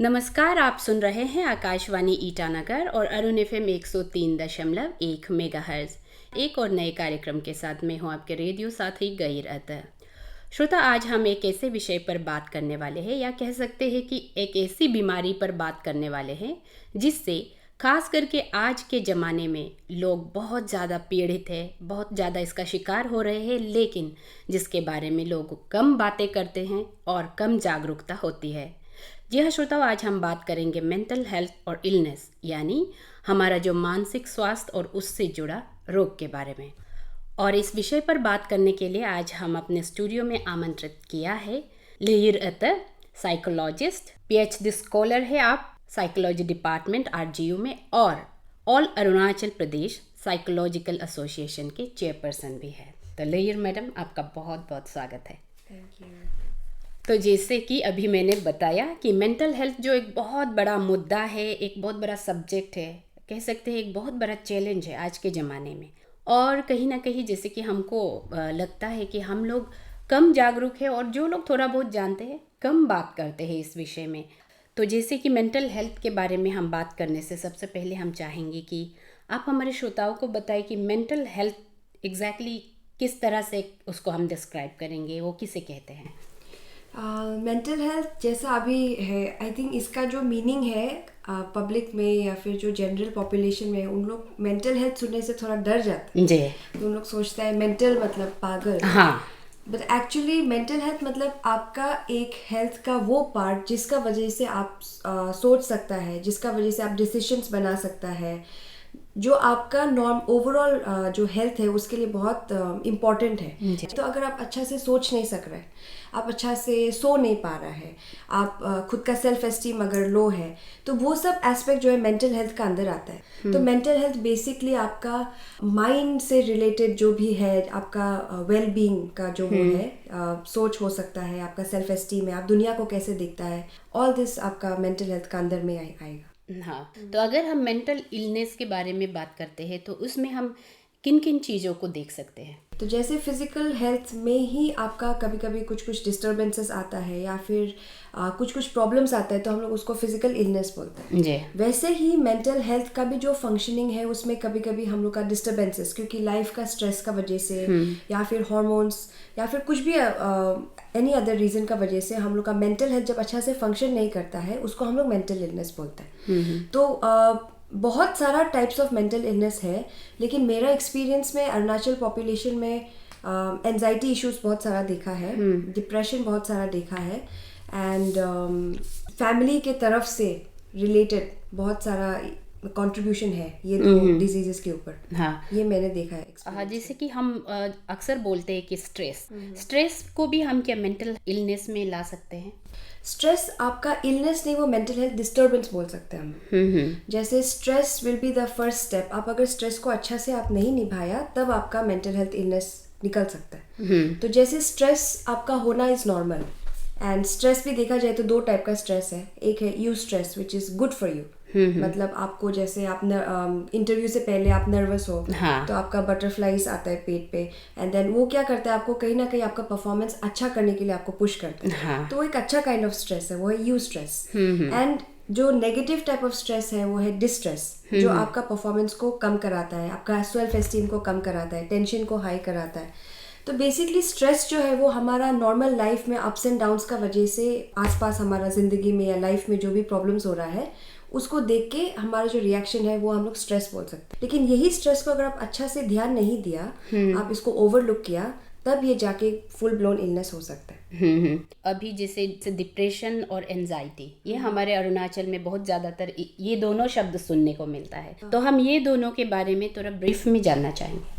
नमस्कार, आप सुन रहे हैं आकाशवाणी ईटानगर और अरुण एफएम 103.1 मेगाहर्ट्ज़। एक और नए कार्यक्रम के साथ मैं हूं आपके रेडियो साथी गैर अता। श्रोता, आज हम एक ऐसे विषय पर बात करने वाले हैं, या कह सकते हैं कि एक ऐसी बीमारी पर बात करने वाले हैं जिससे खास करके आज के ज़माने में लोग बहुत ज़्यादा पीड़ित हैं, बहुत ज़्यादा इसका शिकार हो रहे हैं, लेकिन जिसके बारे में लोग कम बातें करते हैं और कम जागरूकता होती है। जी हाँ श्रोताओ, आज हम बात करेंगे मेंटल हेल्थ और इलनेस, यानी हमारा जो मानसिक स्वास्थ्य और उससे जुड़ा रोग के बारे में। और इस विषय पर बात करने के लिए आज हम अपने स्टूडियो में आमंत्रित किया है लेयर अतर, साइकोलॉजिस्ट, पीएचडी स्कॉलर है आप साइकोलॉजी डिपार्टमेंट आरजीयू में, और all Arunachal Pradesh psychological association के चेयरपर्सन भी है। तो लेयर मैडम, आपका बहुत बहुत स्वागत है। Thank you. तो जैसे कि अभी मैंने बताया कि मेंटल हेल्थ जो एक बहुत बड़ा मुद्दा है, एक बहुत बड़ा सब्जेक्ट है, कह सकते हैं एक बहुत बड़ा चैलेंज है आज के ज़माने में। और कहीं ना कहीं जैसे कि हमको लगता है कि हम लोग कम जागरूक है, और जो लोग थोड़ा बहुत जानते हैं कम बात करते हैं इस विषय में। तो जैसे कि मेंटल हेल्थ के बारे में हम बात करने से सबसे पहले हम चाहेंगे कि आप हमारे श्रोताओं को बताएं कि मेंटल हेल्थ एग्जैक्टली किस तरह से उसको हम डिस्क्राइब करेंगे, वो किसे कहते हैं। मेंटल हेल्थ जैसा अभी है, आई थिंक इसका जो मीनिंग है पब्लिक में या फिर जो जनरल पॉपुलेशन में, उन लोग मेंटल हेल्थ सुनने से थोड़ा डर जाते हैं। जी। तो उन लोग सोचता है मेंटल मतलब पागल। हाँ। बट एक्चुअली मेंटल हेल्थ मतलब आपका एक हेल्थ का वो पार्ट जिसका वजह से आप सोच सकता है, जिसका वजह से आप डिसीजंस बना सकता है, जो आपका नॉर्म ओवरऑल जो हेल्थ है उसके लिए बहुत इम्पॉर्टेंट है। तो अगर आप अच्छा से सोच नहीं सक रहे, आप अच्छा से सो नहीं पा रहा है, आप खुद का सेल्फ एस्टीम अगर लो है, तो वो सब एस्पेक्ट जो है मेंटल हेल्थ का अंदर आता है। तो मेंटल हेल्थ बेसिकली आपका माइंड से रिलेटेड जो भी है, आपका वेल बीइंग का जो वो है, सोच हो सकता है, आपका सेल्फ एस्टीम है, आप दुनिया को कैसे देखता है, ऑल दिस आपका मेंटल हेल्थ का अंदर में आएगा। हाँ, तो अगर हम मेंटल इलनेस के बारे में बात करते हैं तो उसमें हम किन किन चीज़ों को देख सकते हैं। तो जैसे फिजिकल हेल्थ में ही आपका कभी कभी कुछ कुछ डिस्टर्बेंसेस आता है या फिर कुछ कुछ प्रॉब्लम्स आता है, तो हम लोग उसको फिजिकल इलनेस बोलते हैं। जी। वैसे ही मेंटल हेल्थ का भी जो फंक्शनिंग है उसमें कभी कभी हम लोग का डिस्टर्बेंसेस, क्योंकि लाइफ का स्ट्रेस का वजह से या फिर हॉर्मोन्स या फिर कुछ भी एनी अदर रीज़न का वजह से हम लोग का मेंटल हेल्थ जब अच्छा से फंक्शन नहीं करता है, उसको हम लोग मेंटल इलनेस बोलते हैं। तो बहुत सारा टाइप्स ऑफ मेंटल इलनेस है, लेकिन मेरा एक्सपीरियंस में अरुणाचल पॉपुलेशन में एंजाइटी इश्यूज बहुत सारा देखा है, डिप्रेशन बहुत सारा देखा है, एंड फैमिली के तरफ से रिलेटेड बहुत सारा कंट्रीब्यूशन है ये दो डिजीजेस के ऊपर। हाँ, ये मैंने देखा है। हाँ, जैसे कि हम अक्सर बोलते हैं कि स्ट्रेस को भी हम क्या मेंटल इलनेस में ला सकते हैं। स्ट्रेस आपका इलनेस नहीं, वो मेंटल हेल्थ डिस्टर्बेंस बोल सकते हैं हम। जैसे stress will be the first step. आप अगर स्ट्रेस को अच्छा से आप नहीं निभाया, तब आपका मेंटल हेल्थ इलनेस निकल सकता है। तो जैसे स्ट्रेस आपका होना इज नॉर्मल, एंड स्ट्रेस भी देखा जाए तो दो टाइप का स्ट्रेस है। एक है you stress which is good for you, मतलब आपको जैसे आप इंटरव्यू से पहले आप नर्वस हो, हाँ। तो आपका बटरफ्लाइज आता है पेट पे, एंड देन वो क्या करता है, आपको कहीं ना कहीं आपका परफॉर्मेंस अच्छा करने के लिए आपको पुश करता है। हाँ। तो वो एक अच्छा काइंड ऑफ स्ट्रेस है, वो है यू स्ट्रेस। एंड जो नेगेटिव टाइप ऑफ स्ट्रेस है वो है डिस्ट्रेस, जो आपका परफॉर्मेंस को कम कराता है, आपका सेल्फ एस्टीम को कम कराता है, टेंशन को हाई कराता है। तो बेसिकली स्ट्रेस जो है वो हमारा नॉर्मल लाइफ में अप्स एंड डाउन्स का वजह से आसपास हमारा ज़िंदगी में या लाइफ में जो भी प्रॉब्लम्स हो रहा है, उसको देख के हमारा जो रिएक्शन है वो हम लोग स्ट्रेस बोल सकते हैं। लेकिन यही स्ट्रेस को अगर आप अच्छा से ध्यान नहीं दिया, आप इसको ओवरलुक किया, तब ये जाके फुल ब्लोन इलनेस हो सकता है। अभी जैसे डिप्रेशन और एंजाइटी, ये हमारे अरुणाचल में बहुत ज़्यादातर ये दोनों शब्द सुनने को मिलता है। तो हम ये दोनों के बारे में थोड़ा ब्रीफ में जानना चाहेंगे।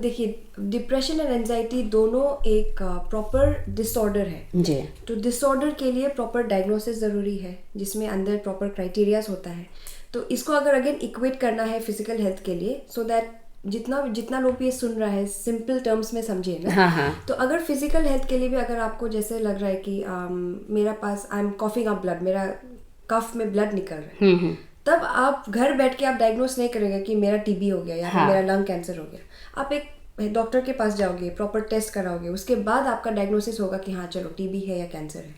देखिए, डिप्रेशन और एंजाइटी दोनों एक प्रॉपर डिसऑर्डर है जी। तो डिसऑर्डर के लिए प्रॉपर डायग्नोसिस ज़रूरी है, जिसमें अंदर प्रॉपर क्राइटेरियाज होता है। तो इसको अगर अगेन इक्वेट करना है फिजिकल हेल्थ के लिए, सो दैट जितना लोग भी ये सुन रहा है सिंपल टर्म्स में समझे ना। हाँ। तो अगर फिजिकल हेल्थ के लिए भी अगर आपको जैसे लग रहा है कि मेरा पास I am coughing up blood, मेरा कफ में ब्लड निकल रहा है, तब आप घर बैठ के आप डायग्नोस नहीं करेंगे कि मेरा टीबी हो गया या फिर मेरा लंग कैंसर हो गया। आप एक डॉक्टर के पास जाओगे, प्रॉपर टेस्ट कराओगे, उसके बाद आपका डायग्नोसिस होगा कि हाँ चलो टीबी है या कैंसर है।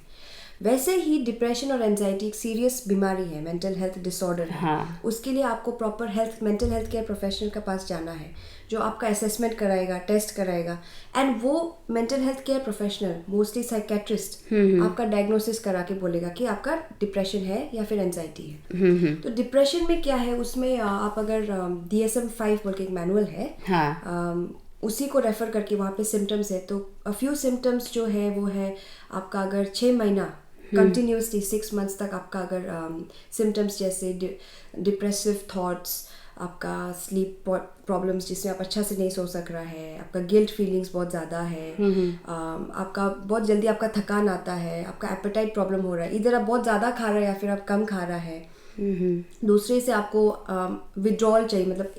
वैसे ही डिप्रेशन और एंजाइटी एक सीरियस बीमारी है, मेंटल हेल्थ डिसऑर्डर है। हाँ। उसके लिए आपको proper mental health care professional के पास जाना है, जो आपका असेसमेंट कराएगा, टेस्ट कराएगा, एंड वो mental health care professional, mostly psychiatrist, आपका डायग्नोसिस करा के बोलेगा कि आपका डिप्रेशन है या फिर एंजाइटी है। तो डिप्रेशन में क्या है, उसमें आप अगर DSM-5 बोल के एक मैनुअल है, हाँ। उसी को रेफर करके वहाँ पे सिम्टम्स है। तो अ फ्यू सिम्टम्स जो है वो है आपका अगर 6 महीना कंटिन्यूसली 6 मंथ्स तक आपका अगर सिम्टम्स जैसे डिप्रेसिव थॉट्स, आपका स्लीप प्रॉब्लम्स जिसमें आप अच्छा से नहीं सो सक रहा है, आपका गिल्ट फीलिंग्स बहुत ज़्यादा है, आपका बहुत जल्दी आपका थकान आता है, आपका एपेटाइट प्रॉब्लम हो रहा है, इधर आप बहुत ज़्यादा खा रहे हैं या फिर आप कम खा रहा है, दूसरे से आपको विड्रॉल चाहिए, मतलब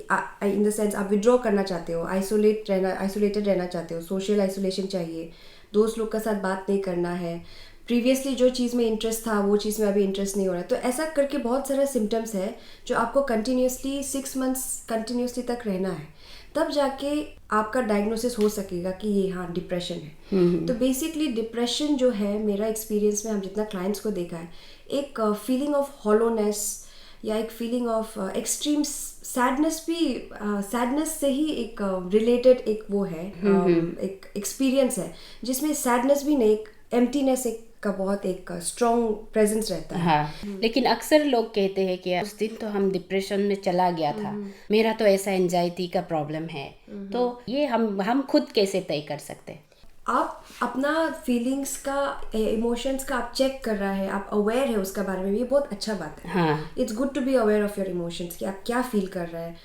इन द सेंस आप विड्रॉ करना चाहते हो, आइसोलेटेड रहना चाहते हो, सोशल आइसोलेशन चाहिए, दोस्त लोग के साथ बात नहीं करना है, प्रीवियसली जो चीज़ में इंटरेस्ट था वो चीज़ में अभी इंटरेस्ट नहीं हो रहा है। तो ऐसा करके बहुत सारा सिम्टम्स है जो आपको कंटिन्यूसली 6 मंथ्स कंटिन्यूसली तक रहना है, तब जाके आपका डायग्नोसिस हो सकेगा कि ये हाँ डिप्रेशन है। तो बेसिकली डिप्रेशन जो है, मेरा एक्सपीरियंस में हम जितना क्लाइंट्स को देखा है, एक फीलिंग ऑफ हॉलोनेस या एक फीलिंग ऑफ एक्सट्रीम सैडनेस भी, सैडनेस से ही एक रिलेटेड एक वो है, एक एक्सपीरियंस है जिसमें सैडनेस भी नहीं, एक एम्प्टीनेस एक का बहुत एक स्ट्रॉन्ग प्रेजेंस रहता है। हाँ। लेकिन अक्सर लोग कहते हैं कि उस दिन तो हम डिप्रेशन में चला गया था, मेरा तो ऐसा एंजाइटी का प्रॉब्लम है। तो ये हम खुद कैसे तय कर सकते हैं? आप अपना फीलिंग्स का, इमोशंस का आप चेक कर रहा है, आप अवेयर है उसका बारे में, ये बहुत अच्छा बात है। हाँ। It's good to be aware of your emotions कि आप क्या फील कर रहे हैं,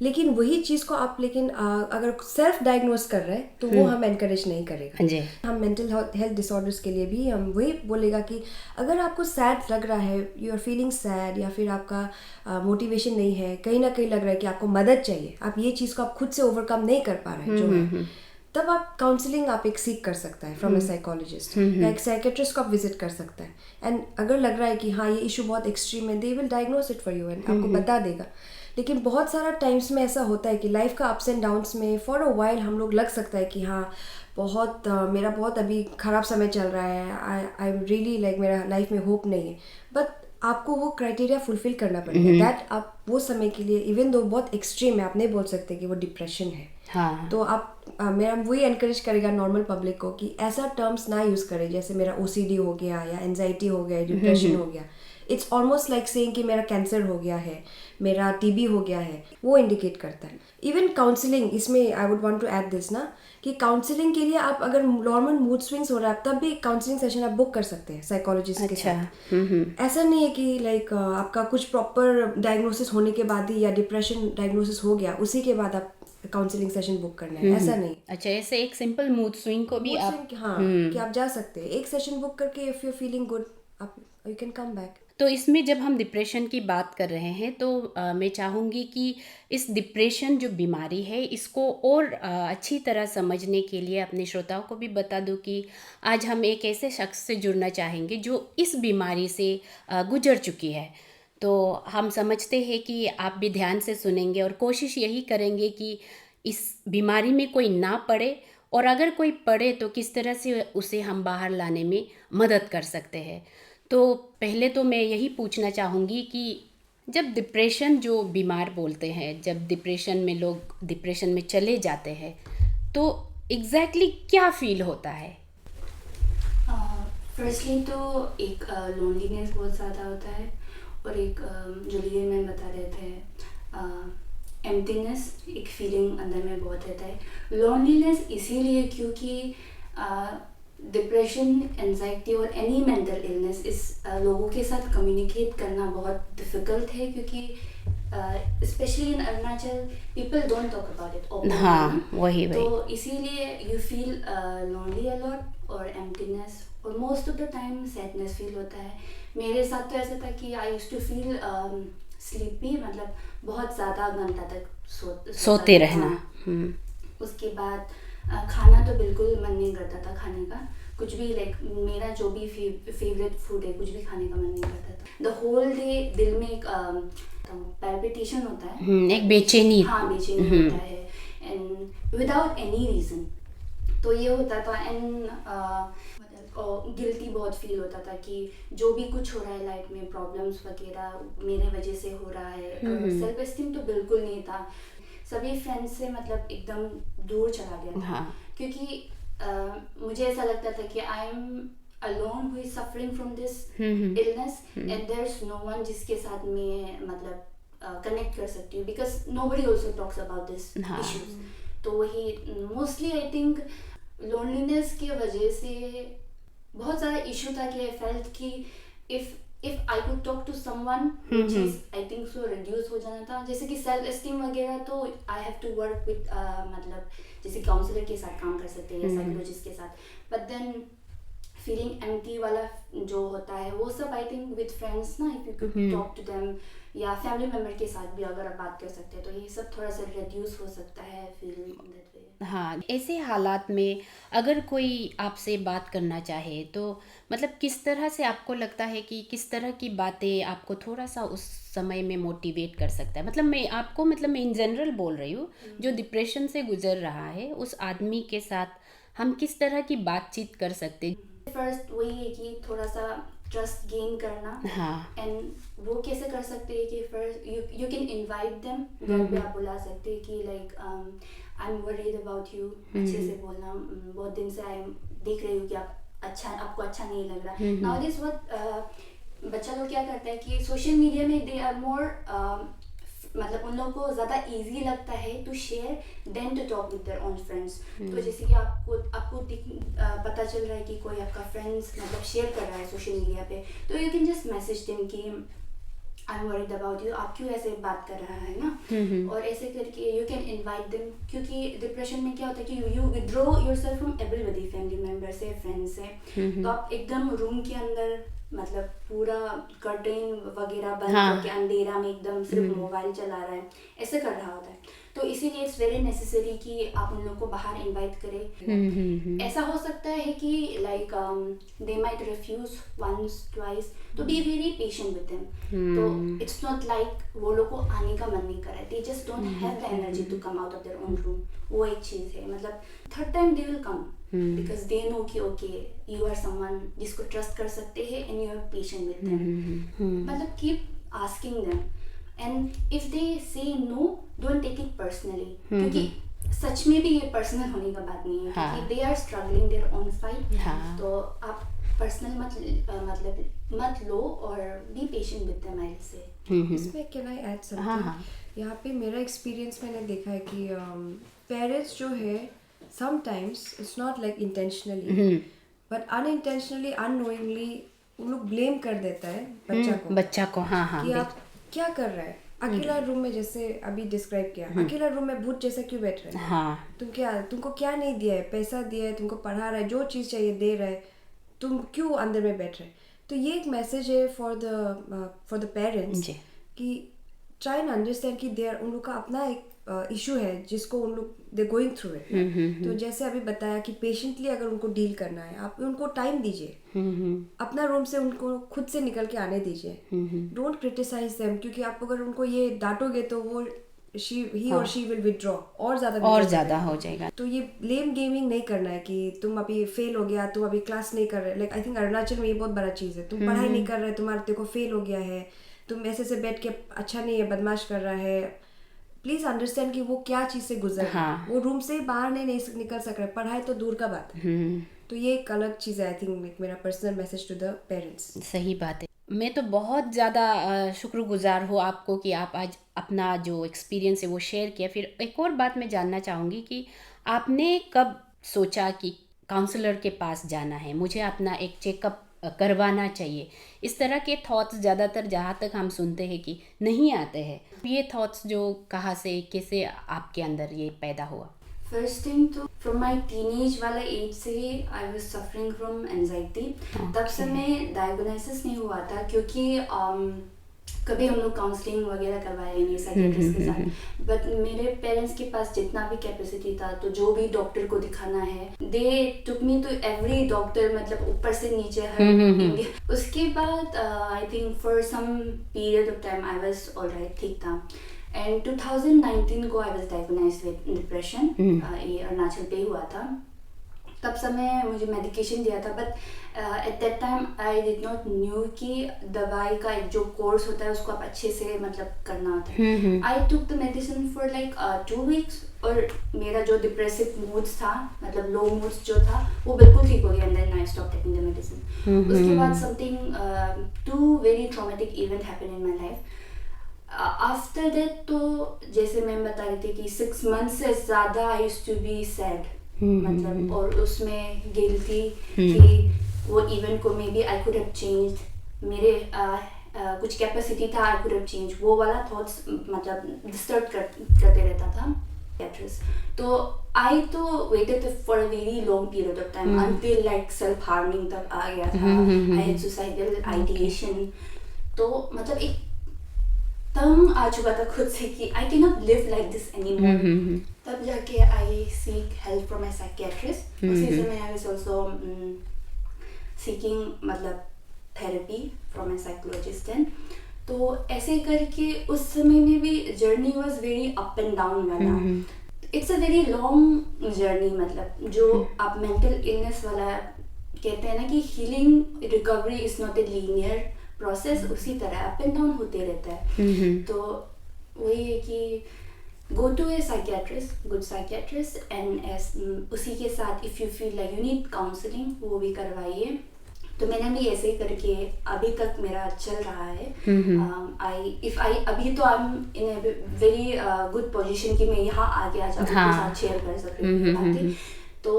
लेकिन वही चीज़ को आप अगर सेल्फ डायग्नोस कर रहे हैं तो वो हम एनकरेज नहीं करेगा। जी। हम मेंटल हेल्थ डिसऑर्डर्स के लिए भी हम वही बोलेगा कि अगर आपको सैड लग रहा है, यू आर फीलिंग सैड, या फिर आपका मोटिवेशन नहीं है, कहीं ना कहीं लग रहा है कि आपको मदद चाहिए, आप ये चीज़ को आप खुद से ओवरकम नहीं कर पा रहे हैं जो है, तब आप काउंसलिंग आप एक सीख कर सकता है फ्रॉम ए साइकोलॉजिस्ट या एक साइकेट्रिस्ट को आप विजिट कर सकता है। एंड अगर लग रहा है कि हाँ ये इशू बहुत एक्सट्रीम है, they will diagnose it for you and आपको बता देगा। लेकिन बहुत सारा टाइम्स में ऐसा होता है कि लाइफ का अप्स एंड डाउन्स में फॉर अ वाइल हम लोग लग सकता है कि हाँ बहुत मेरा बहुत अभी ख़राब समय चल रहा है, आई एम रियली लाइक मेरा लाइफ में होप नहीं है, बट आपको वो क्राइटेरिया फुलफिल करना पड़ेगा दैट आप वो समय के लिए, इवन दो बहुत एक्सट्रीम है, आप नहीं बोल सकते कि वो डिप्रेशन है। हाँ। तो आप मेरा वही एनकरेज करेगा नॉर्मल पब्लिक को कि ऐसा टर्म्स ना यूज़ करें जैसे मेरा OCD हो गया या एंजाइटी हो गया, डिप्रेशन हो गया। इट्स ऑलमोस्ट लाइक सेइंग कि मेरा कैंसर हो गया है, मेरा TB हो गया है, वो इंडिकेट करता है। इवन काउंसलिंग, इसमें I would want to add this ना कि काउंसलिंग के लिए आप अगर नॉर्मल मूड स्विंग्स हो रहा है तब भी काउंसलिंग सेशन आप बुक कर सकते हैं साइकोलॉजिस्ट के साथ। ऐसा नहीं है कि लाइक आपका कुछ प्रॉपर डायग्नोसिस होने के बाद ही या डिप्रेशन डायग्नोसिस हो गया उसी के बाद आप काउंसलिंग सेशन बुक करना है, ऐसा नहीं। अच्छा, ऐसे एक सिंपल मूड स्विंग को भी आप हाँ कि आप जा सकते हैं एक सेशन बुक करके, इफ यू फीलिंग गुड आप यू कैन कम बैक। तो इसमें जब हम डिप्रेशन की बात कर रहे हैं तो मैं चाहूँगी कि इस डिप्रेशन जो बीमारी है इसको और अच्छी तरह समझने के लिए अपने श्रोताओं को भी बता दूं कि आज हम एक ऐसे शख्स से जुड़ना चाहेंगे जो इस बीमारी से गुजर चुकी है। तो हम समझते हैं कि आप भी ध्यान से सुनेंगे और कोशिश यही करेंगे कि इस बीमारी में कोई ना पड़े, और अगर कोई पड़े तो किस तरह से उसे हम बाहर लाने में मदद कर सकते हैं। तो पहले तो मैं यही पूछना चाहूँगी कि जब डिप्रेशन जो बीमार बोलते हैं, जब डिप्रेशन में लोग डिप्रेशन में चले जाते हैं तो एग्जैक्टली क्या फील होता है? फर्स्टली तो एक लोनलीनेस बहुत ज़्यादा होता है, और एक जो लिए मैम बता रहे थे एम्प्टीनेस, एक फीलिंग अंदर में बहुत रहता है। लोनलीनेस इसीलिए क्योंकि डिप्रेशन, एंजाइटी और एनी मेंटल इलनेस इस लोगों के साथ कम्युनिकेट करना बहुत डिफ़िकल्ट है, क्योंकि specially in Arunachal people don't talk about it openly. हाँ, वही तो इसीलिए यू फील लोनली अलॉट और एम्प्टीनेस, और most of the time sadness feel होता है। मेरे साथ तो ऐसा था कि I used to feel sleepy, मतलब बहुत ज़्यादा घंटा तक सोते रहना। उसके बाद खाना तो बिल्कुल मन नहीं करता था खाने का, कुछ भी लाइक मेरा जो भी फेवरेट फूड है कुछ भी खाने का मन नहीं करता था। द होल डे दिल में एक पैल्पिटेशन होता है, एक बेचैनी। हाँ, बेचैनी होता है, एंड विदाउट एनी रीज़न। तो ये होता था। एंड गिल्टी बहुत फील होता था कि जो भी कुछ हो रहा है लाइफ में, प्रॉब्लम्स वगैरह मेरे वजह से हो रहा है। सेल्फ एस्टीम तो बिल्कुल नहीं था, सभी फ्रेंड्स से मतलब एकदम दूर चला गया था। हाँ। क्योंकि मुझे ऐसा लगता था कि I M alone who is suffering from this illness and there's no one जिसके साथ मैं मतलब कनेक्ट कर सकती हूँ, because nobody also talks about this issues। तो वही मोस्टली आई थिंक लोनलीनेस की वजह से बहुत ज़्यादा इशू था कि आई फेल्ट कि if I could talk to someone वो चीज़ आई थिंक सो रिड्यूस हो जाना था। जैसे कि सेल्फ एस्टीम वगैरह तो I have to work with मतलब जैसे काउंसलर के साथ काम कर सकते हैं या साइकोलॉजिस्ट के साथ, बट देन फीलिंग एम्प्टी वाला जो होता है वो सब आई थिंक विद फ्रेंड्स ना, if you could talk to them या फैमिली मेम्बर के साथ भी अगर आप बात कर सकते हैं तो ये सब थोड़ा सा रिड्यूस हो सकता है फीलिंग दैट वे। हाँ, ऐसे हालात में अगर कोई आपसे बात करना चाहे तो मतलब किस तरह से आपको लगता है कि किस तरह की बातें आपको थोड़ा सा उस समय में मोटिवेट कर सकता है? मतलब मैं इन जनरल बोल रही हूँ, जो डिप्रेशन से गुजर रहा है उस आदमी के साथ हम किस तरह की बातचीत कर सकते हैं? फर्स्ट वही है कि थोड़ा सा ट्रस्ट गेन करना। हाँ। एंड वो कैसे कर सकते हैं कि first you can invite them, घर पे आप बुला सकते हैं कि like I am worried about you, अच्छे से बोलना, बहुत दिन से आई देख रही हूँ कि आपको अच्छा नहीं लग रहा। नाउ दिस व्हाट बच्चा लोग क्या करता है कि सोशल मीडिया में दे आर मोर मतलब उन लोगों को ज़्यादा इजी लगता है to share than to talk with their own friends. तो जैसे कि आपको पता चल रहा है कि कोई आपका फ्रेंड्स मतलब शेयर कर रहा है सोशल मीडिया पे, तो you can just message them कि I am worried about you, आप क्यों ऐसे बात कर रहा है ना। और ऐसे करके यू कैन इनवाइट देम, क्योंकि डिप्रेशन में क्या होता है कि you withdraw yourself from everybody, family member से, फ्रेंड्स से। तो आप एकदम रूम के अंदर मतलब पूरा कर्टेन वगैरह बंद करके अंधेरा में एकदम सिर्फ मोबाइल चला रहा है, ऐसे कर रहा होता है। तो इसीलिए इट्स वेरी नेसेसरी कि आप उन लोगों को बाहर इनवाइट करें। ऐसा हो सकता है कि like they might refuse once twice, तो be very patient with them. तो इट्स नॉट लाइक वो लोग को आने का मन नहीं कर रहा है, they just don't have the energy to come out of their own room. वो एक चीज़ है, मतलब third time they will come because they know कि ओके यू आर समवन जिसको ट्रस्ट कर सकते हैं and you are patient with them. मतलब keep asking them and if they say no don't take it personally, क्योंकि सच में भी ये पर्सनल होने का बात नहीं है, क्योंकि they are struggling their own fight. तो आप पर्सनल मत लो और be patient with them. I say इसमें कैन आई ऐड समथिंग? यहाँ पे मेरा एक्सपीरियंस मैंने देखा है कि पेरेंट्स जो है sometimes it's not like intentionally but unintentionally unknowingly उन लोग ब्लेम कर देता है बच्चा को हाँ कि आप क्या कर रहे हैं अकेला रूम में, जैसे अभी डिस्क्राइब किया, अकेला रूम में भूत जैसा क्यों बैठ रहे हैं? हाँ। तुमको क्या नहीं दिया है? पैसा दिया है, तुमको पढ़ा रहा है, जो चीज़ चाहिए दे रहा है, तुम क्यों अंदर में बैठ रहे? तो ये एक मैसेज है फॉर द पेरेंट्स कि ट्राई एंड अंडरस्टैंड कि देयर उन लोग का अपना एक इशू है जिसको उन लोग दे गोइंग थ्रू इट। तो जैसे अभी बताया कि पेशेंटली अगर उनको डील करना है, आप उनको टाइम दीजिए, अपना रूम से उनको खुद से निकल के आने दीजिए। डोंट क्रिटिसाइज देम, क्योंकि आप अगर उनको ये डांटोगे तो वो ही और शी विल विथड्रॉ और ज़्यादा हो जाएगा। तो ये ब्लेम गेमिंग नहीं करना है कि तुम अभी फेल हो गया, तुम अभी क्लास नहीं कर रहे। लाइक आई थिंक अरुणाचल में ये बहुत बड़ा चीज़ है, तुम पढ़ाई नहीं कर रहे, तुम्हारे देखो फेल हो गया है, तुम ऐसे से बैठ के अच्छा नहीं है, बदमाश कर रहा है। प्लीज अंडरस्टैंड कि वो क्या चीज़ से गुजर रहा है। वो रूम से बाहर नहीं निकल सक रहा है, पढ़ाई तो दूर का बात है। तो ये एक अलग चीज़ है। आई थिंक मेरा personal message to the parents. सही बात है। मैं तो बहुत ज़्यादा शुक्रगुजार हूँ आपको कि आप आज अपना जो एक्सपीरियंस है वो शेयर किया। फिर एक और बात मैं जानना चाहूँगी कि आपने कब सोचा कि काउंसलर के पास जाना है, मुझे अपना एक चेकअप करवाना चाहिए? इस तरह के थॉट्स ज़्यादातर जहाँ तक हम सुनते हैं कि नहीं आते हैं, ये थॉट्स जो कहाँ से कैसे आपके अंदर ये पैदा हुआ? फर्स्ट थिंग तो फ्रॉम माई टीनेज वाला एज से ही I was suffering from anxiety. तब से मैं डायग्नोसिस नहीं हुआ था, क्योंकि कभी हम लोग काउंसलिंग वगैरह करवाए नहीं साइकियाट्रिस्ट के साथ। बट मेरे पेरेंट्स के पास जितना भी कैपेसिटी था, तो जो भी डॉक्टर को दिखाना है, they took me to every doctor, मतलब ऊपर से नीचे हर इंडिया। उसके बाद I think for some period of time I was alright, ठीक था। एंड 2019 को I was diagnosed with depression. ये अरुणाचल पे हुआ था। तब समय मुझे मेडिकेशन दिया था, but at that time I did not new कि दवाई का एक जो कोर्स होता है उसको आप अच्छे से मतलब करना होता है। I took the medicine for like 2 weeks और मेरा जो डिप्रेसिव मूड्स था, मतलब लो मूड्स जो था, वो बिल्कुल ठीक हो गया, and then I stop taking the medicine. उसके बाद something 2 very traumatic event happened in my life. After that तो जैसे मैं बता रही थी कि 6 months से ज़्यादा I used to be sad, मतलब, और उसमें गिल्टी कि वो इवेंट को maybe I could have changed, मेरे कुछ कैपेसिटी था, आई कुड हैव चेंज, वो वाला थॉट्स मतलब डिस्टर्ब करते रहता था एक्ट्रेस। तो आई तो waited for a very long period of time until like self harming तक आ गया था। आई हैड सुसाइडल आइडिएशन, तो मतलब एक तंग आ चुका था खुद से कि I can not live like this anymore. तब जाके I seek help from my psychiatrist. उसी समय आई वाज आल्सो सीकिंग मतलब therapy from my psychologist. And तो ऐसे करके उस समय में भी journey was very up and down वाला। It's a very long journey, मतलब जो आप मेंटल इलनेस वाला कहते हैं ना कि healing recovery is not a linear process, उसी तरह अप एंड डाउन होते रहता है। तो वही है कि go to a psychiatrist, good psychiatrist, and उसी के साथ if you feel like you need counselling वो भी करवाइए। तो मैंने भी ऐसे ही करके अभी तक मेरा चल रहा है। अभी तो I am in a very good position कि मैं यहाँ आगे आ जाऊँ, आपके साथ शेयर कर सकती। तो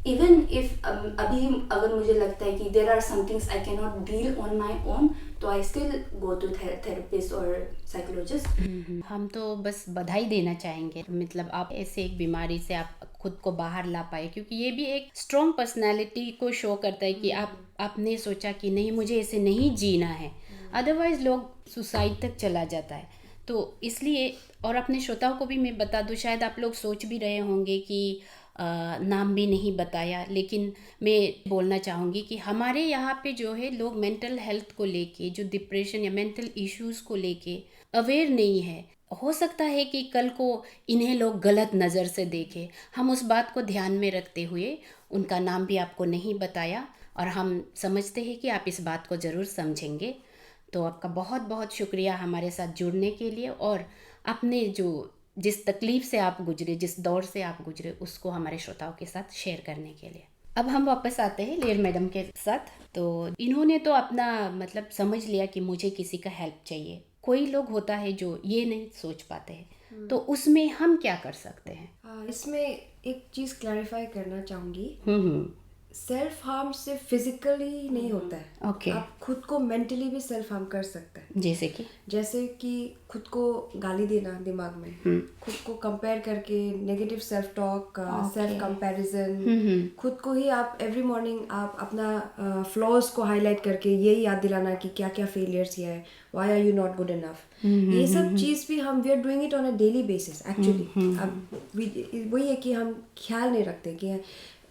इवन इफ अभी अगर मुझे लगता है कि there are somethings I can not deal on my own, तो I still go to therapist और साइकोलॉजिस्ट। हम तो बस बधाई देना चाहेंगे, मतलब आप ऐसे एक बीमारी से आप खुद को बाहर ला पाए, क्योंकि ये भी एक स्ट्रॉन्ग पर्सनालिटी को शो करता है कि आपने सोचा कि नहीं, मुझे ऐसे नहीं जीना है, अदरवाइज लोग सुसाइड तक चला जाता है। तो इसलिए, और अपने श्रोताओं को भी मैं बता दूं, शायद आप लोग सोच भी रहे होंगे कि नाम भी नहीं बताया, लेकिन मैं बोलना चाहूँगी कि हमारे यहाँ पे जो है लोग मेंटल हेल्थ को लेके, जो डिप्रेशन या मेंटल इश्यूज़ को लेके अवेयर नहीं है। हो सकता है कि कल को इन्हें लोग गलत नज़र से देखें। हम उस बात को ध्यान में रखते हुए उनका नाम भी आपको नहीं बताया, और हम समझते हैं कि आप इस बात को ज़रूर समझेंगे। तो आपका बहुत बहुत शुक्रिया हमारे साथ जुड़ने के लिए, और अपने जिस तकलीफ़ से आप गुजरे, जिस दौर से आप गुजरे, उसको हमारे श्रोताओं के साथ शेयर करने के लिए। अब हम वापस आते हैं लेयर मैडम के साथ। तो इन्होंने तो अपना मतलब समझ लिया कि मुझे किसी का हेल्प चाहिए। कोई लोग होता है जो ये नहीं सोच पाते हैं, तो उसमें हम क्या कर सकते हैं? इसमें एक चीज़ क्लैरिफाई करना चाहूँगी। सेल्फ हार्म सिर्फ फिजिकली नहीं होता है। ओके। आप खुद को मेंटली भी सेल्फ हार्म कर सकते हैं। जैसे कि खुद को गाली देना दिमाग में, खुद को कंपेयर करके negative self talk, self comparison, खुद को ही आप एवरी मॉर्निंग आप अपना फ्लॉज को हाईलाइट करके यही याद दिलाना कि क्या क्या फेलियर्स किया है, why are you not good enough. ये सब चीज़ भी हम we are doing it on a daily basis actually. अब वही है कि हम ख्याल नहीं रखते कि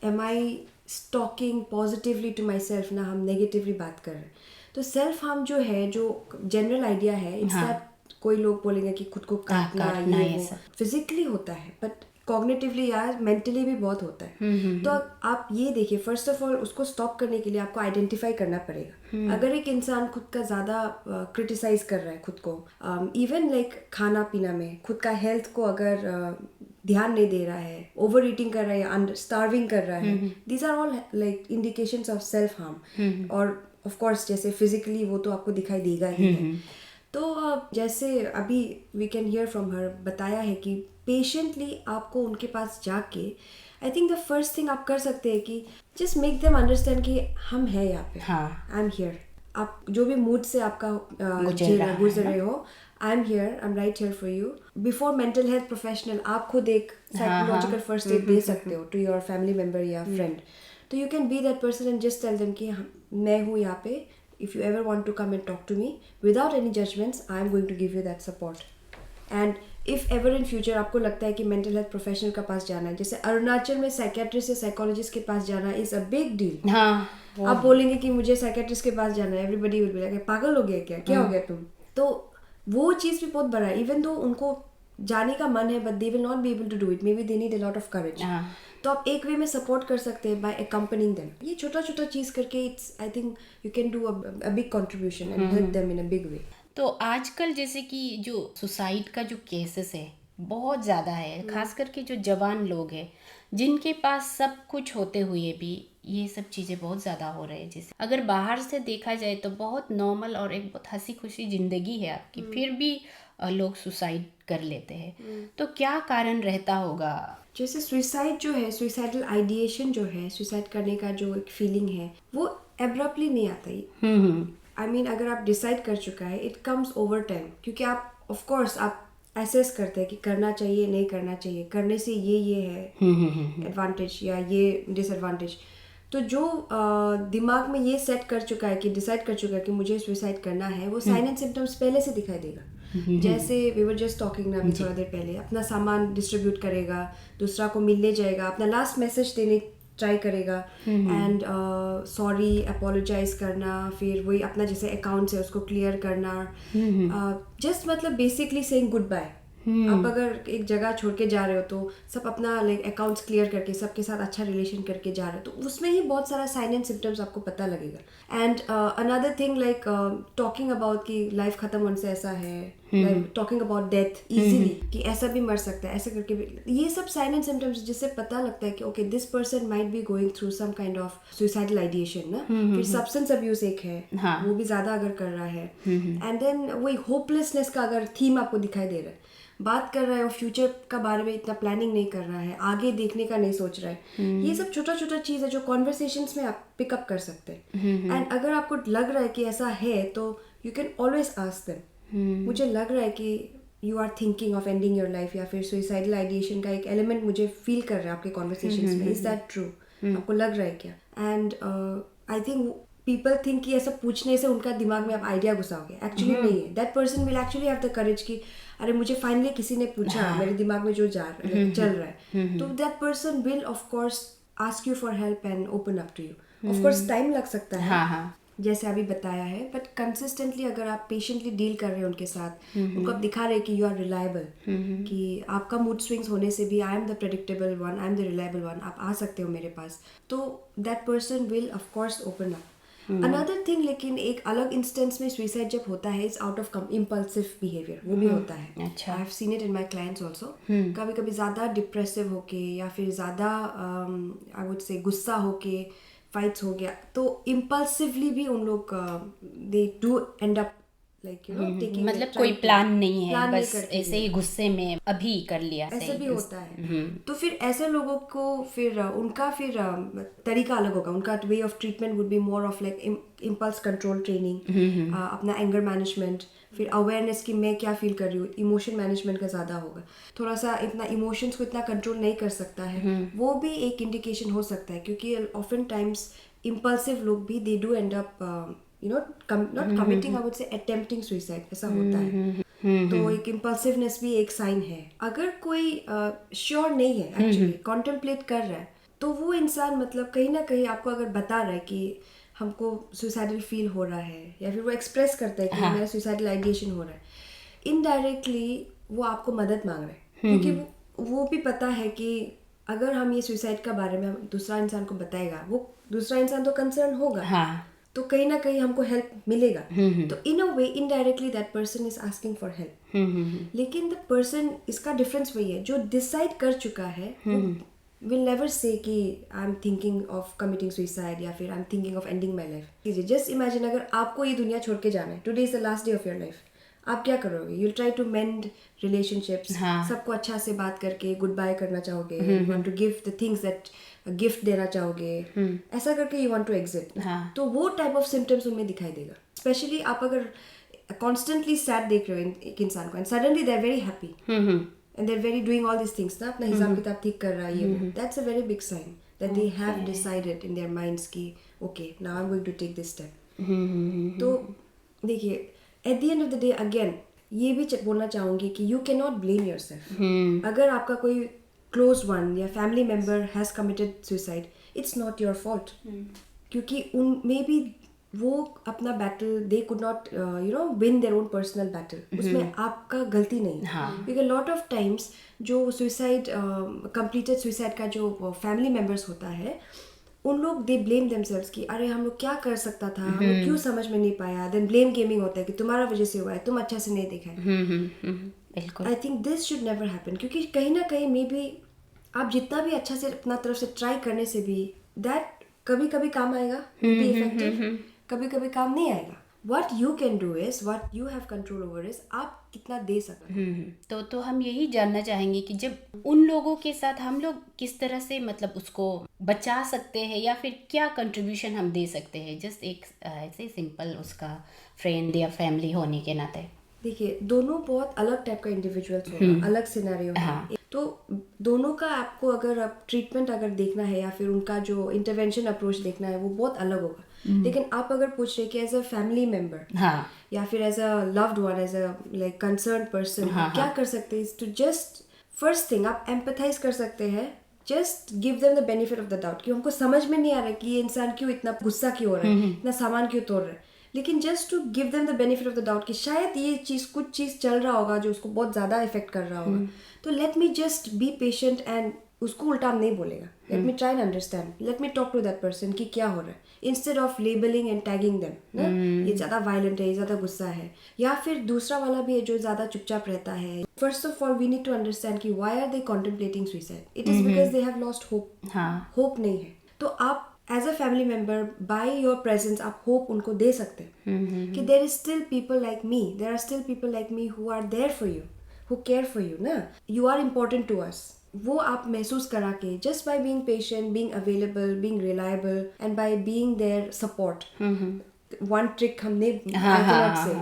am I stalking positively to myself, ना हम नेगेटिवली बात कर रहे हैं। तो सेल्फ हार्म जो है, जो जनरल आइडिया है, इट्स दैट कोई लोग बोलेंगे कि खुद को काटना ये फिजिकली होता है, बट कॉग्निटिवली या मेंटली भी बहुत होता है। तो आप ये देखिए, फर्स्ट ऑफ ऑल उसको स्टॉप करने के लिए आपको आइडेंटिफाई करना पड़ेगा। अगर एक इंसान खुद का ज़्यादा क्रिटिसाइज कर रहा है खुद को, इवन लाइक खाना पीना में खुद का हेल्थ को अगर ध्यान नहीं दे रहा है, ओवर ईटिंग कर रहा है या स्टार्विंग कर रहा है, these are all like indications of self harm. और ऑफ कोर्स जैसे फिजिकली वो तो आपको दिखाई देगा ही है। तो जैसे अभी we can hear from her बताया है कि पेशेंटली आपको उनके पास जाके, I think the first thing आप कर सकते हैं कि जस्ट मेक देम अंडरस्टैंड कि हम हैं यहाँ पे, आई एम हियर। आप जो भी मूड से आपका गुजर रहे हो, I am here, I am right here for you. Before mental health professional आप खुद एक साइकोलॉजिकल फर्स्ट एड दे सकते हो टू योर फैमिली मेम्बर या फ्रेंड। तो you can be that person and just tell them कि मैं हूँ यहाँ पे, if you ever want to come and talk to me without any judgments, I am going to give you that support. And if ever in future आपको लगता है कि mental health professional के पास जाना है, जैसे अरुणाचल में साइकियाट्रिस्ट या साइकोलॉजिस्ट के पास जाना इज अ बिग डील। आप बोलेंगे कि मुझे साइकियाट्रिस्ट के पास जाना है, एवरीबडी विल बी लाइक पागल हो गया क्या हो गया तुम। तो वो चीज़ भी बहुत बड़ा है। इवन दो उनको जाने का मन है, but they will not be able to do it, maybe they need a lot of courage. तो आप एक वे में सपोर्ट कर सकते हैं बाय accompanying them. ये छोटा छोटा चीज़ करके it's I think you can do a big contribution and help them in a big way. तो आजकल जैसे कि जो सुसाइड का जो केसेस है बहुत ज़्यादा है, खास करके जो जवान लोग हैं जिनके पास सब कुछ होते हुए भी ये सब चीज़ें बहुत ज़्यादा हो रहे हैं. जैसे अगर बाहर से देखा जाए तो बहुत नॉर्मल और एक बहुत हंसी खुशी ज़िंदगी है आपकी, फिर भी लोग सुसाइड कर लेते हैं. तो क्या कारण रहता होगा? जैसे सुसाइड जो है, सुसाइडल आइडिएशन जो है, सुसाइड करने का जो एक फीलिंग है वो एब्रप्टली नहीं आता ही. आई मीन अगर आप डिसाइड कर चुका है इट कम्स ओवर टाइम, क्योंकि आप ऑफ कोर्स आप एसेस करते हैं कि करना चाहिए नहीं करना चाहिए, करने से ये है एडवांटेज या ये डिसएडवांटेज. तो जो दिमाग में ये सेट कर चुका है कि डिसाइड कर चुका है कि मुझे सुसाइड करना है, वो साइन एंड सिम्टम्स पहले से दिखाई देगा. जैसे वी वर जस्ट टॉकिंग ना अभी थोड़ा देर पहले, अपना सामान डिस्ट्रीब्यूट करेगा, दूसरा को मिलने जाएगा, अपना लास्ट मैसेज देने ट्राई करेगा एंड सॉरी अपोलोजाइज करना, फिर वही अपना जैसे अकाउंट है उसको क्लियर करना, जस्ट मतलब बेसिकली सेइंग गुड बाय. आप अगर एक जगह छोड़ के जा रहे हो तो सब अपना लाइक अकाउंट्स क्लियर करके सबके साथ अच्छा रिलेशन करके जा रहे हो, तो उसमें ही बहुत सारा साइन एंड सिम्टम्स आपको पता लगेगा. And another thing like talking about कि लाइफ खत्म होने से ऐसा है, टॉकिंग अबाउट डेथ इजीली कि ऐसा भी मर सकता है, ऐसा करके भी, ये सब साइन एंड सिम्टम्स जिससे पता लगता है कि okay this person might be going through some kind of suicidal ideation ना. फिर सब्सटेंस अब्यूज एक है, वो भी ज्यादा अगर कर रहा है, एंड देन वही होपलेसनेस का अगर थीम आपको दिखाई दे रहा है, बात कर रहा है और फ्यूचर का बारे में इतना प्लानिंग नहीं कर रहा है, आगे देखने का नहीं सोच रहा है. ये सब छोटा छोटा चीज़ है जो कॉन्वर्सेशंस में आप पिकअप कर सकते हैं. एंड अगर आपको लग रहा है कि ऐसा है तो you can always ask them, मुझे लग रहा है कि you are thinking of ending your life, या फिर सुसाइडल आइडिएशन का एक एलिमेंट मुझे फील कर रहा है आपके कॉन्वर्सेशंस में, इज दैट ट्रू? आपको लग रहा है क्या? And I think people think कि ऐसा पूछने से उनका दिमाग में आप आइडिया घुसाओगे, एक्चुअली नहीं है. That person will actually have the courage कि अरे मुझे फाइनली किसी ने पूछा, मेरे दिमाग में जो चल रहा है, तो that person will of course ask you for help and open up to you. Of course time लग सकता है, जैसे अभी बताया है, बट कंसिस्टेंटली अगर आप पेशेंटली डील कर रहे हैं उनके साथ, उनको आप दिखा रहे हैं कि यू आर रिलायबल, कि आपका मूड स्विंग्स होने से भी I am the predictable one, I am the reliable one, आप आ सकते हो मेरे पास, तो that person will of course open up. Another thing, लेकिन एक अलग इंस्टेंस में सुसाइड जब होता है it's out of impulsive behaviour, वो भी होता है. अच्छा. I have seen it in my clients also. कभी कभी ज़्यादा डिप्रेसिव होके या फिर ज़्यादा आई वुड से गुस्सा होके फाइट्स हो गया, तो इम्पल्सिवली भी उन लोग they do and up like you know taking, मतलब कोई प्लान नहीं है, बस ऐसे ही गुस्से में अभी कर लिया. ऐसा भी होता है. तो फिर ऐसे लोगों को फिर उनका फिर तरीका अलग होगा, उनका way of treatment would be more of like impulse control training, अपना एंगर मैनेजमेंट, फिर अवेयरनेस कि मैं क्या फील कर रही हूँ, इमोशन मैनेजमेंट का ज़्यादा होगा. थोड़ा सा इतना इमोशंस को इतना कंट्रोल नहीं कर सकता है, वो भी एक इंडिकेशन हो सकता है, क्योंकि ऑफन टाइम्स इम्पल्सिव लोग भी they do and up you know not committing, I would say attempting suicide, ऐसा होता है. तो एक इम्पल्सिवनेस भी एक साइन है. अगर कोई श्योर नहीं है, एक्चुअली कॉन्टेम्पलेट कर रहा है, तो वो इंसान मतलब कहीं ना कहीं आपको अगर बता रहा है कि हमको सुसाइडल फील हो रहा है, या फिर वो एक्सप्रेस करता है कि मेरा सुसाइडल आइडिएशन हो रहा है, इनडायरेक्टली वो आपको मदद मांग रहा है, क्योंकि वो भी पता है कि अगर हम ये सुसाइड का बारे में दूसरा इंसान को बताएगा, वो दूसरा इंसान तो कंसर्न होगा, तो कहीं ना कहीं हमको हेल्प मिलेगा. तो in a way indirectly that person is asking for help. लेकिन द पर्सन, इसका डिफरेंस वही है, जो डिसाइड कर चुका है विल नेवर से कि I am thinking of committing suicide या फिर I am thinking of ending my life. Just imagine अगर आपको ये दुनिया छोड़ के जाना है, today is the last day of your life, आप क्या करोगे? You try to mend relationships, सबको अच्छा से बात करके गुड बाय करना चाहोगे, you want to give the things that gift देना चाहोगे, ऐसा करके यू वांट टू एग्जिट. तो वो टाइप ऑफ सिम्टम्स उनमें दिखाई देगा. स्पेशली आप अगर कॉन्स्टेंटली सैड देख रहे हो एक इंसान को, and suddenly they are very happy and they are very doing all this things ना, अपना हिसाब किताब ठीक कर रहा है, ये that's a very big sign that they have decided in their minds कि okay now I am going to take this step. तो देखिए, at the end of the day again ये भी बोलना चाहूंगी कि you can not blame yourself. अगर आपका कोई close one या family member has committed suicide, it's not your fault. क्योंकि maybe वो अपना battle they could not win their own personal battle, उसमें आपका गलती नहीं है। बिकॉज लॉट ऑफ टाइम्स जो सुसाइड कंप्लीटेड सुसाइड का जो फैमिली मेम्बर्स होता है, उन लोग दे ब्लेम देमसेल्व्स कि अरे हम लोग क्या कर सकता था, हम लोग क्यों समझ में नहीं पाया। देन ब्लेम गेमिंग होता है कि तुम्हारा वजह से हुआ है, तुम अच्छा से नहीं देखा है। बिल्कुल। I think this should never happen, क्योंकि कहीं ना कहीं मे बी आप जितना भी अच्छा से अपना तरफ से ट्राई करने से भी दैट कभी कभी काम आएगा, बी इफेक्टिव, कभी कभी काम नहीं आएगा। What you can do is, what you have control over is, आप कितना दे सकते हैं। तो हम यही जानना चाहेंगे कि जब उन लोगों के साथ हम लोग किस तरह से मतलब उसको बचा सकते हैं, या फिर क्या कंट्रीब्यूशन हम दे सकते हैं, जस्ट एक ऐसे सिंपल उसका फ्रेंड या फैमिली होने के नाते। देखिए, दोनों बहुत अलग टाइप का इंडिविजुअल्स होगा, अलग सिनेरियो है। तो दोनों का आपको अगर आप ट्रीटमेंट अगर देखना है या फिर उनका जो इंटरवेंशन अप्रोच देखना है, वो बहुत अलग होगा। लेकिन आप अगर पूछ रहे कि एज अ फैमिली मेंबर या फिर as a loved one, as a like concern person, क्या कर सकते हैं? टू जस्ट फर्स्ट थिंग आप एम्पैथाइज कर सकते हैं, just give them the benefit of the doubt कि हमको समझ में नहीं आ रहा है कि ये इंसान क्यों इतना गुस्सा क्यों हो रहा है, इतना सामान क्यों तोड़ रहा है, लेकिन just to give them the benefit of the doubt कि शायद ये चीज़ कुछ चीज़ चल रहा होगा जो उसको बहुत ज़्यादा इफेक्ट कर रहा होगा। तो let me just be patient and उसको उल्टा नहीं बोलेगा, let me try and understand, let me talk to that person कि क्या हो रहा है, instead of labelling and tagging them ना, ये ज़्यादा वायलेंट है, ये ज़्यादा गुस्सा है। या फिर दूसरा वाला भी है जो ज़्यादा चुपचाप रहता है। First of all we need to understand कि why are they contemplating suicide, it is because they have lost hope. Hope नहीं है, तो आप as a family member by your presence आप होप उनको दे सकते हैं कि there is still people like me, there are still people like me who are there for you, who care for you ना, यू आर इम्पोर्टेंट टू अस। वो आप महसूस करा के just by being patient, being available, being reliable and by being their support, one trick हमने आई can not से,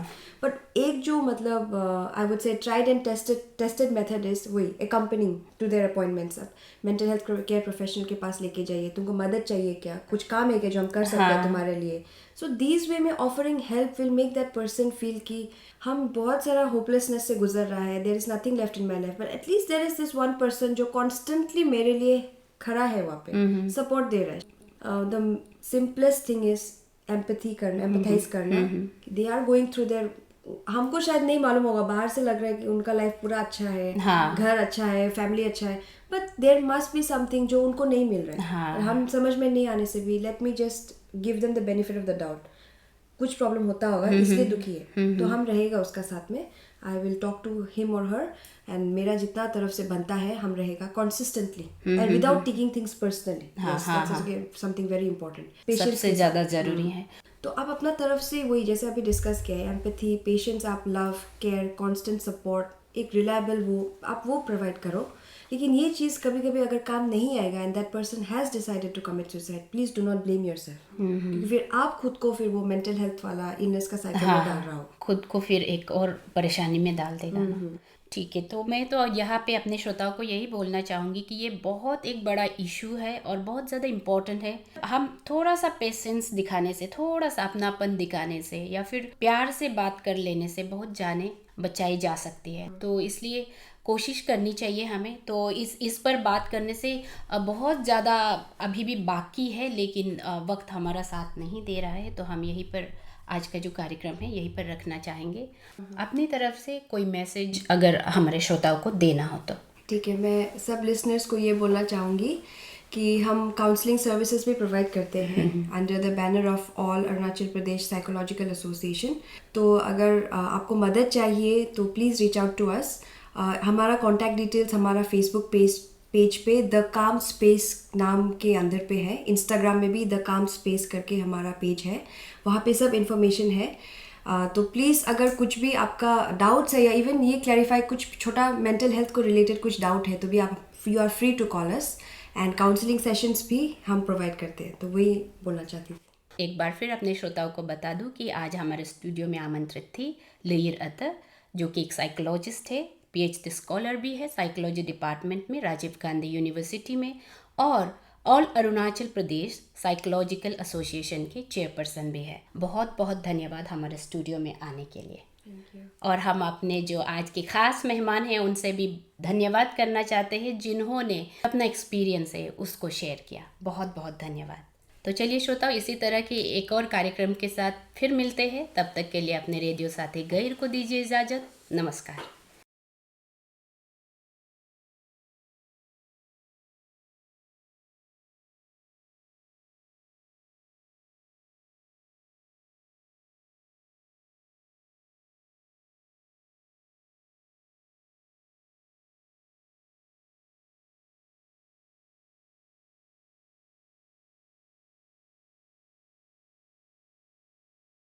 but एक जो मतलब I would say tried and tested method is वही अकम्पनिंग टू देयर अपॉइंटमेंट्स। आप मेंटल हेल्थ केयर प्रोफेशनल के पास लेके जाइए, तुमको मदद चाहिए क्या, कुछ काम है क्या जो हम कर सकते हैं तुम्हारे लिए। सो दीज वे में offering help will make that person feel कि हम बहुत सारा होपलेसनेस से गुजर रहा है, there is nothing left in my life, but at least there is this one person जो कॉन्स्टेंटली मेरे लिए खड़ा है, वहाँ पे सपोर्ट दे रहा है। The simplest thing is empathy करना, एम्पैथाइज करना। They are going through there, हमको शायद नहीं मालूम होगा, बाहर से लग रहा है कि उनका लाइफ पूरा अच्छा है, घर अच्छा है, फैमिली अच्छा है, but there must be something जो उनको नहीं मिल रहा है। हम समझ में नहीं आने से भी late me just give them the benefit of the doubt, कुछ प्रॉब्लम होता होगा इसलिए दुखी है, तो हम रहेगा उसका साथ में। I will talk to him और हर एंड मेरा जितना तरफ से बनता है हम रहेगा consistently and without taking things personally, something very important, सबसे ज़्यादा जरूरी है। तो आप अपना तरफ से वही जैसे अभी डिस्कस किया है, एम्पैथी, पेशेंस, आप लव, केयर, कांस्टेंट सपोर्ट, एक रिलायबल आप वो प्रोवाइड करो। लेकिन ये चीज़ कभी कभी अगर काम नहीं आएगा and that person has decided to commit suicide, please do not blame yourself, क्योंकि फिर आप खुद को फिर वो मेंटल हेल्थ वाला इलनेस का साइकिल में डाल रहा हो, खुद को फिर एक और परेशानी में डाल देगा। ठीक है, तो मैं तो यहाँ पे अपने श्रोताओं को यही बोलना चाहूँगी कि ये बहुत एक बड़ा इशू है और बहुत ज़्यादा इम्पोर्टेंट है। हम थोड़ा सा पेशेंस दिखाने से, थोड़ा सा अपनापन दिखाने से या फिर प्यार से बात कर लेने से बहुत जाने बचाई जा सकती है। तो इसलिए कोशिश करनी चाहिए हमें। तो इस पर बात करने से बहुत ज़्यादा अभी भी बाकी है, लेकिन वक्त हमारा साथ नहीं दे रहा है, तो हम यहीं पर आज का जो कार्यक्रम है यहीं पर रखना चाहेंगे। अपनी तरफ से कोई मैसेज अगर हमारे श्रोताओं को देना हो तो। ठीक है, मैं सब लिसनर्स को ये बोलना चाहूँगी कि हम काउंसलिंग सर्विसेज भी प्रोवाइड करते हैं under the banner of all Arunachal Pradesh psychological association. तो अगर आपको मदद चाहिए तो please reach out to us. हमारा कॉन्टैक्ट डिटेल्स हमारा फेसबुक पेज पे द काम स्पेस नाम के अंदर पे है, इंस्टाग्राम में भी द काम स्पेस करके हमारा पेज है, वहाँ पे सब इन्फॉर्मेशन है। तो प्लीज़ अगर कुछ भी आपका डाउट्स है या इवन ये क्लैरिफाई कुछ छोटा मेंटल हेल्थ को रिलेटेड कुछ डाउट है तो भी आप you are free to call us, and counselling sessions भी हम प्रोवाइड करते हैं। तो वही बोलना चाहती हूँ। एक बार फिर अपने श्रोताओं को बता दूं कि आज हमारे स्टूडियो में आमंत्रित थी लईर अता, जो कि एक साइकोलॉजिस्ट है, PhD स्कॉलर भी है साइकोलॉजी डिपार्टमेंट में राजीव गांधी यूनिवर्सिटी में, और all Arunachal Pradesh psychological association के चेयरपर्सन भी है। बहुत बहुत धन्यवाद हमारे स्टूडियो में आने के लिए। और हम अपने जो आज के खास मेहमान हैं उनसे भी धन्यवाद करना चाहते हैं, जिन्होंने अपना एक्सपीरियंस है उसको शेयर किया। बहुत बहुत धन्यवाद। तो चलिए श्रोताओं, इसी तरह की एक और कार्यक्रम के साथ फिर मिलते हैं। तब तक के लिए अपने रेडियो साथी गैर को दीजिए इजाज़त। नमस्कार।